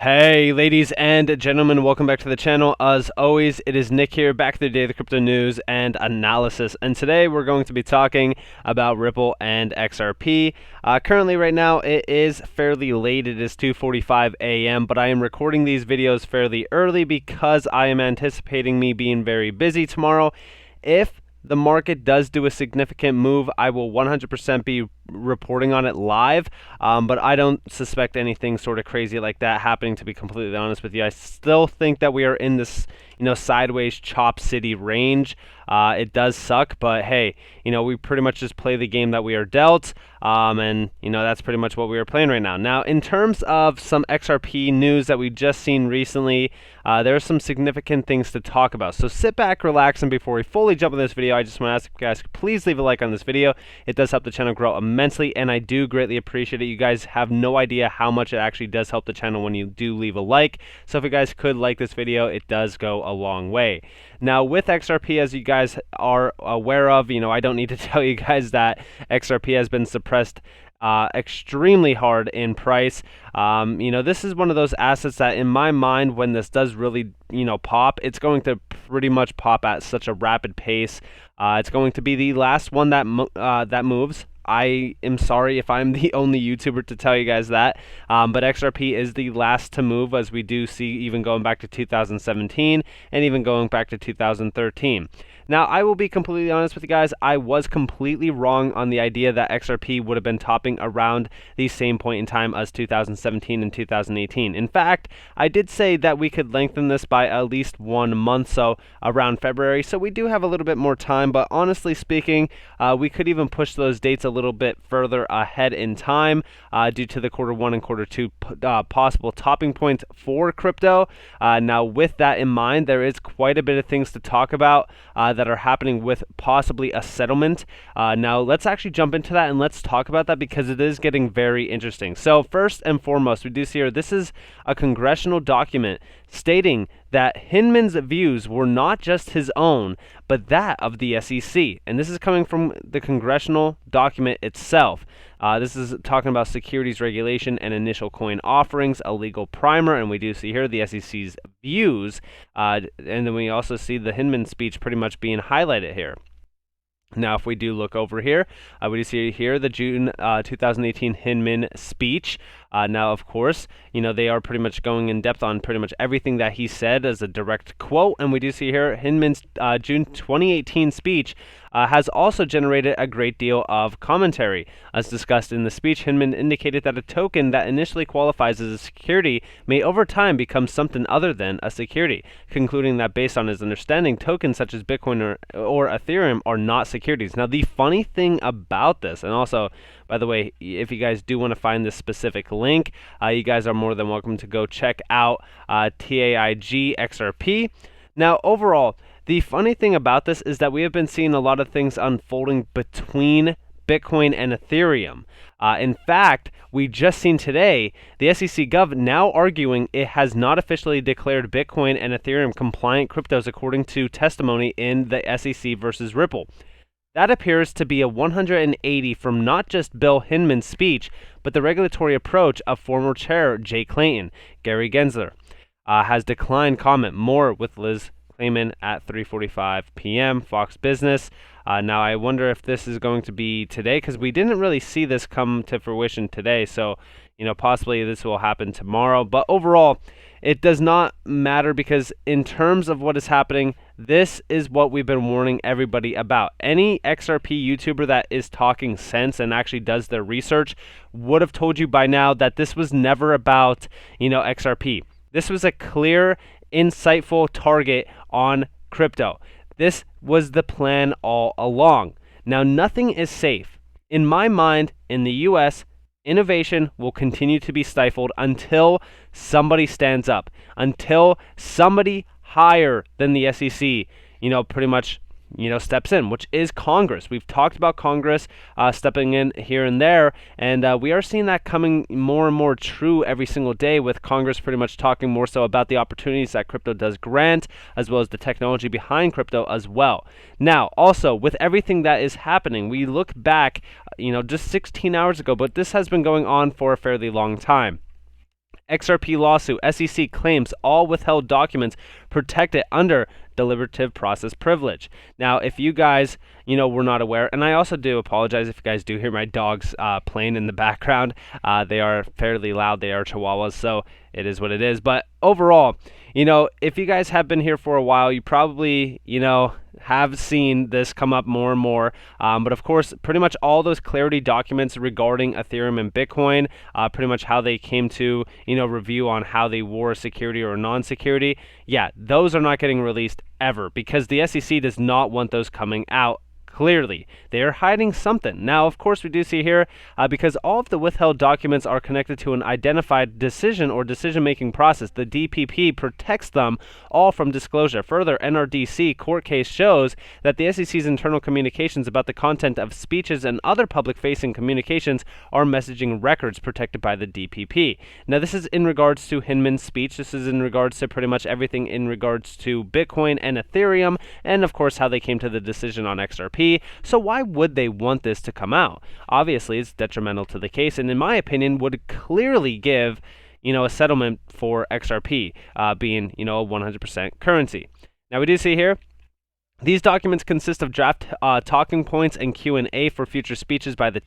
Hey ladies and gentlemen, welcome back to the channel. As always, it is Nick here, back for the day of the crypto news and analysis, and today we're going to be talking about Ripple and XRP. Currently right now it is fairly late, it is 2:45 a.m., but I am recording these videos fairly early because I am anticipating me being very busy tomorrow. If the market does do a significant move, I will 100% be reporting on it live, but I don't suspect anything sort of crazy like that happening, to be completely honest with you. I still think that we are in this, sideways chop city range. It does suck, but hey, we pretty much just play the game that we are dealt, and that's pretty much what we are playing right now. Now, in terms of some XRP news that we just seen recently, there are some significant things to talk about. So sit back, relax, and before we fully jump in this video, I just want to ask you guys, please leave a like on this video. It does help the channel grow immensely, and I do greatly appreciate it. You guys have no idea how much it actually does help the channel when you do leave a like. So if you guys could like this video, it does go a long way. Now, with XRP, as you guys are aware of, I don't need to tell you guys that XRP has been suppressed extremely hard in price. This is one of those assets that, in my mind, when this does really, pop, it's going to pretty much pop at such a rapid pace. It's going to be the last one that that moves. I am sorry if I'm the only YouTuber to tell you guys that, but XRP is the last to move, as we do see even going back to 2017 and even going back to 2013. Now, I will be completely honest with you guys, I was completely wrong on the idea that XRP would have been topping around the same point in time as 2017 and 2018. In fact, I did say that we could lengthen this by at least 1 month, so around February, so we do have a little bit more time, but honestly speaking, we could even push those dates a little bit further ahead in time due to the Q1 and Q2 possible topping points for crypto. Now, with that in mind, there is quite a bit of things to talk about that are happening with possibly a settlement. Now, let's actually jump into that and let's talk about that because it is getting very interesting. So first and foremost, we do see here, this is a congressional document stating that Hinman's views were not just his own, but that of the SEC. And this is coming from the congressional document itself. This is talking about securities regulation and initial coin offerings, a legal primer, and we do see here the SEC's views. And then we also see the Hinman speech pretty much being highlighted here. Now, if we do look over here, we do see here the June 2018 Hinman speech. Now, of course, they are pretty much going in depth on pretty much everything that he said as a direct quote. And we do see here Hinman's June 2018 speech has also generated a great deal of commentary. As discussed in the speech, Hinman indicated that a token that initially qualifies as a security may over time become something other than a security, concluding that based on his understanding, tokens such as Bitcoin or Ethereum are not securities. Now, the funny thing about this, and also, by the way, if you guys do want to find this specific link, you guys are more than welcome to go check out TAIG XRP. Now, overall, the funny thing about this is that we have been seeing a lot of things unfolding between Bitcoin and Ethereum. In fact, we just seen today the SEC Gov now arguing it has not officially declared Bitcoin and Ethereum compliant cryptos according to testimony in the SEC versus Ripple. That appears to be a 180 from not just Bill Hinman's speech, but the regulatory approach of former chair Jay Clayton. Gary Gensler has declined comment. More with Liz Clayman at 3:45 p.m. Fox Business. Now, I wonder if this is going to be today, because we didn't really see this come to fruition today. So, possibly this will happen tomorrow. But overall, it does not matter, because in terms of what is happening, this is what we've been warning everybody about. Any XRP YouTuber that is talking sense and actually does their research would have told you by now that this was never about, XRP. This was a clear, insightful target on crypto. This was the plan all along. Now, nothing is safe. In my mind, in the US, innovation will continue to be stifled until somebody stands up, until somebody higher than the SEC, pretty much, steps in, which is Congress. We've talked about Congress stepping in here and there, and we are seeing that coming more and more true every single day, with Congress pretty much talking more so about the opportunities that crypto does grant, as well as the technology behind crypto as well. Now, also, with everything that is happening, we look back, just 16 hours ago, but this has been going on for a fairly long time. XRP lawsuit. SEC claims all withheld documents protected under deliberative process privilege. Now, if you guys, were not aware, and I also do apologize if you guys do hear my dogs playing in the background. They are fairly loud. They are Chihuahuas, so it is what it is. But overall, if you guys have been here for a while, you probably, have seen this come up more and more. But of course, pretty much all those clarity documents regarding Ethereum and Bitcoin, pretty much how they came to, review on how they were security or non-security. Yeah, those are not getting released ever because the SEC does not want those coming out. Clearly, they are hiding something. Now, of course, we do see here, because all of the withheld documents are connected to an identified decision or decision-making process, the DPP protects them all from disclosure. Further, NRDC court case shows that the SEC's internal communications about the content of speeches and other public-facing communications are messaging records protected by the DPP. Now, this is in regards to Hinman's speech. This is in regards to pretty much everything in regards to Bitcoin and Ethereum, and of course, how they came to the decision on XRP. So why would they want this to come out? Obviously, it's detrimental to the case, and in my opinion, would clearly give, a settlement for XRP being, a 100% currency. Now, we do see here, these documents consist of draft talking points and Q&A for future speeches by the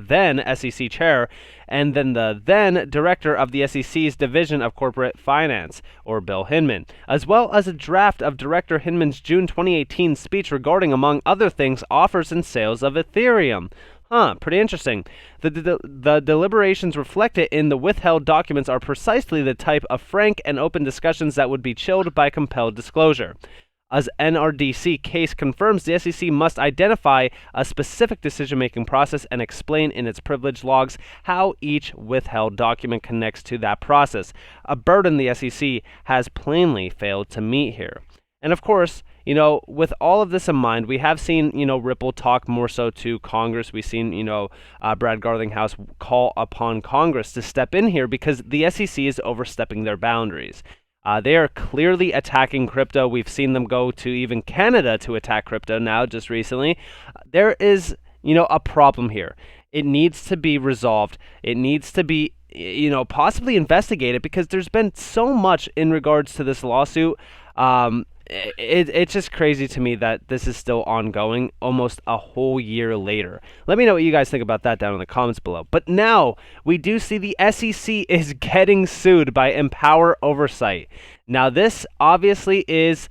then SEC chair and then the then director of the SEC's Division of Corporate Finance, or Bill Hinman, as well as a draft of Director Hinman's June 2018 speech regarding, among other things, offers and sales of Ethereum. Pretty interesting. The deliberations reflected in the withheld documents are precisely the type of frank and open discussions that would be chilled by compelled disclosure. As NRDC case confirms, the SEC must identify a specific decision-making process and explain in its privilege logs how each withheld document connects to that process, a burden the SEC has plainly failed to meet here. And of course, with all of this in mind, we have seen, Ripple talk more so to Congress. We've seen, Brad Garlinghouse call upon Congress to step in here because the SEC is overstepping their boundaries. They are clearly attacking crypto. We've seen them go to even Canada to attack crypto now just recently. There is, a problem here. It needs to be resolved. It needs to be, possibly investigated because there's been so much in regards to this lawsuit. It's just crazy to me that this is still ongoing almost a whole year later. Let me know what you guys think about that down in the comments below. But now we do see the SEC is getting sued by Empower Oversight. Now this obviously is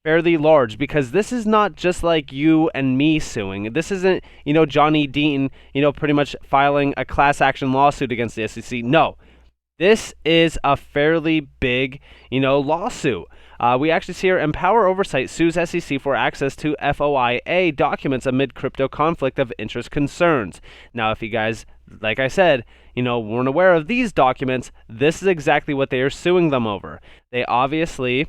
fairly large because this is not just like you and me suing. This isn't, Johnny Dean, pretty much filing a class action lawsuit against the SEC. No, this is a fairly big, lawsuit. We actually see here Empower Oversight sues SEC for access to FOIA documents amid crypto conflict of interest concerns. Now, if you guys, like I said, weren't aware of these documents, this is exactly what they are suing them over. They obviously,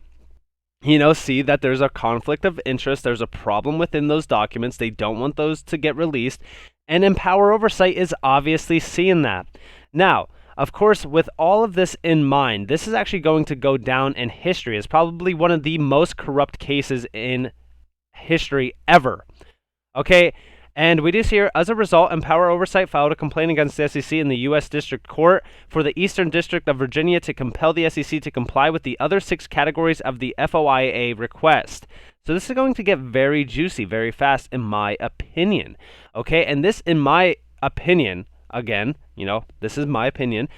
see that there's a conflict of interest. There's a problem within those documents. They don't want those to get released. And Empower Oversight is obviously seeing that. Now, of course, with all of this in mind, this is actually going to go down in history as probably one of the most corrupt cases in history ever. Okay, and we do see here, as a result, Empower Oversight filed a complaint against the SEC in the U.S. District Court for the Eastern District of Virginia to compel the SEC to comply with the other 6 categories of the FOIA request. So this is going to get very juicy very fast, in my opinion. Okay, and this, in my opinion, again, this is my opinion,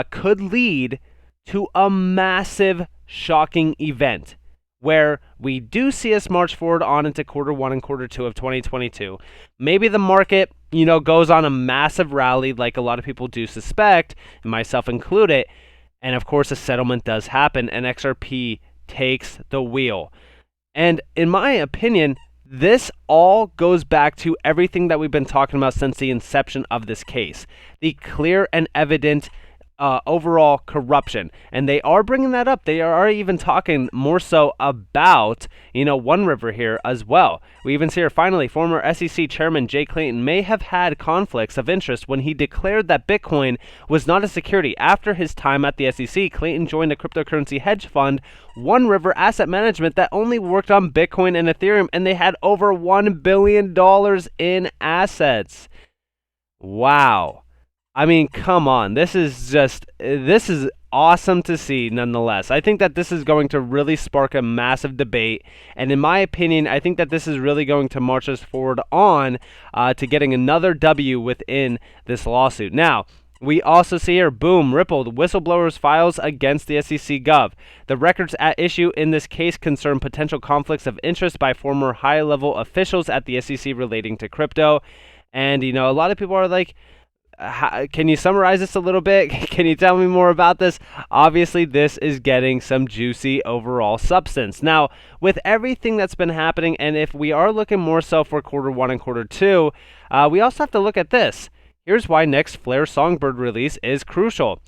could lead to a massive, shocking event where we do see us march forward on into Q1 and Q2 of 2022. Maybe the market, goes on a massive rally like a lot of people do suspect, myself included, and of course a settlement does happen and XRP takes the wheel. And in my opinion, this all goes back to everything that we've been talking about since the inception of this case. The clear and evident overall corruption. And they are bringing that up. They are even talking more so about, One River here as well. We even see here, finally, former SEC Chairman Jay Clayton may have had conflicts of interest when he declared that Bitcoin was not a security. After his time at the SEC, Clayton joined a cryptocurrency hedge fund, One River Asset Management, that only worked on Bitcoin and Ethereum, and they had over $1 billion in assets. Wow. I mean, come on. This is awesome to see nonetheless. I think that this is going to really spark a massive debate. And in my opinion, I think that this is really going to march us forward on to getting another W within this lawsuit. Now, we also see here, boom, Ripple, the whistleblowers files against the SEC Gov. The records at issue in this case concern potential conflicts of interest by former high-level officials at the SEC relating to crypto. And, you know, a lot of people are like, can you summarize this a little bit? Can you tell me more about this? Obviously, this is getting some juicy overall substance. Now, with everything that's been happening, and if we are looking more so for Q1 and Q2, we also have to look at this. Here's why next Flare Songbird release is crucial.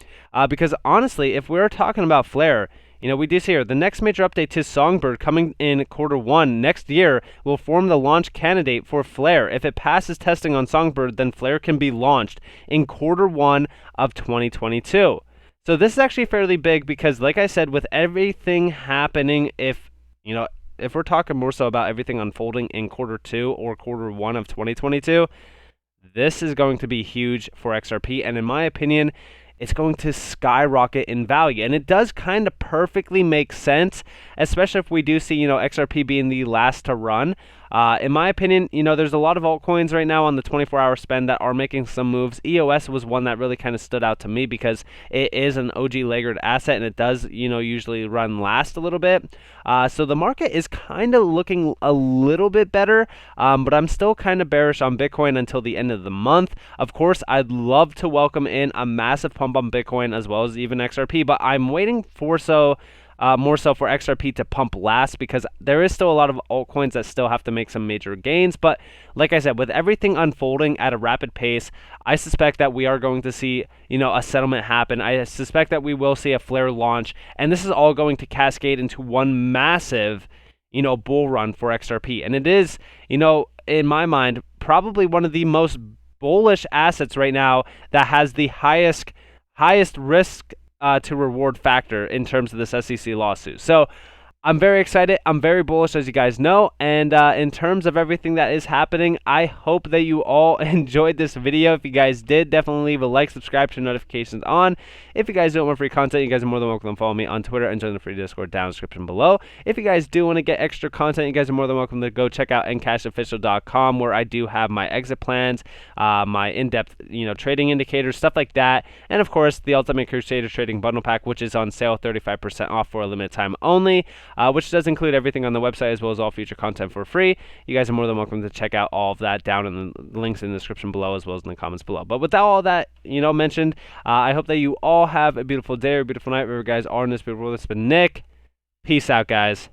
Because honestly, if we're talking about Flare, you know, we do see here, the next major update to Songbird coming in Q1 next year will form the launch candidate for Flare. If it passes testing on Songbird, then Flare can be launched in Q1 of 2022. So this is actually fairly big because, like I said, with everything happening, if we're talking more so about everything unfolding in Q2 or Q1 of 2022, this is going to be huge for XRP, and in my opinion, it's going to skyrocket in value. And it does kind of perfectly make sense, especially if we do see, XRP being the last to run. In my opinion, there's a lot of altcoins right now on the 24-hour spend that are making some moves. EOS was one that really kind of stood out to me because it is an OG laggard asset and it does, usually run last a little bit. So the market is kind of looking a little bit better, but I'm still kind of bearish on Bitcoin until the end of the month. Of course, I'd love to welcome in a massive pump on Bitcoin as well as even XRP, but I'm waiting for more so for XRP to pump last because there is still a lot of altcoins that still have to make some major gains. But like I said, with everything unfolding at a rapid pace, I suspect that we are going to see, a settlement happen. I suspect that we will see a Flare launch, and this is all going to cascade into one massive, bull run for XRP. And it is, in my mind, probably one of the most bullish assets right now that has the highest risk to reward factor in terms of this SEC lawsuit. So I'm very excited. I'm very bullish, as you guys know. And in terms of everything that is happening, I hope that you all enjoyed this video. If you guys did, definitely leave a like, subscribe, turn notifications on. If you guys don't want free content, you guys are more than welcome to follow me on Twitter and join the free Discord down in the description below. If you guys do want to get extra content, you guys are more than welcome to go check out NCashOfficial.com, where I do have my exit plans, my in-depth, trading indicators, stuff like that. And of course, the Ultimate Crusader Trading Bundle Pack, which is on sale, 35% off for a limited time only. Which does include everything on the website as well as all future content for free. You guys are more than welcome to check out all of that down in the links in the description below as well as in the comments below. But with all that, mentioned, I hope that you all have a beautiful day or a beautiful night wherever you guys are in this beautiful world. It's been Nick. Peace out, guys.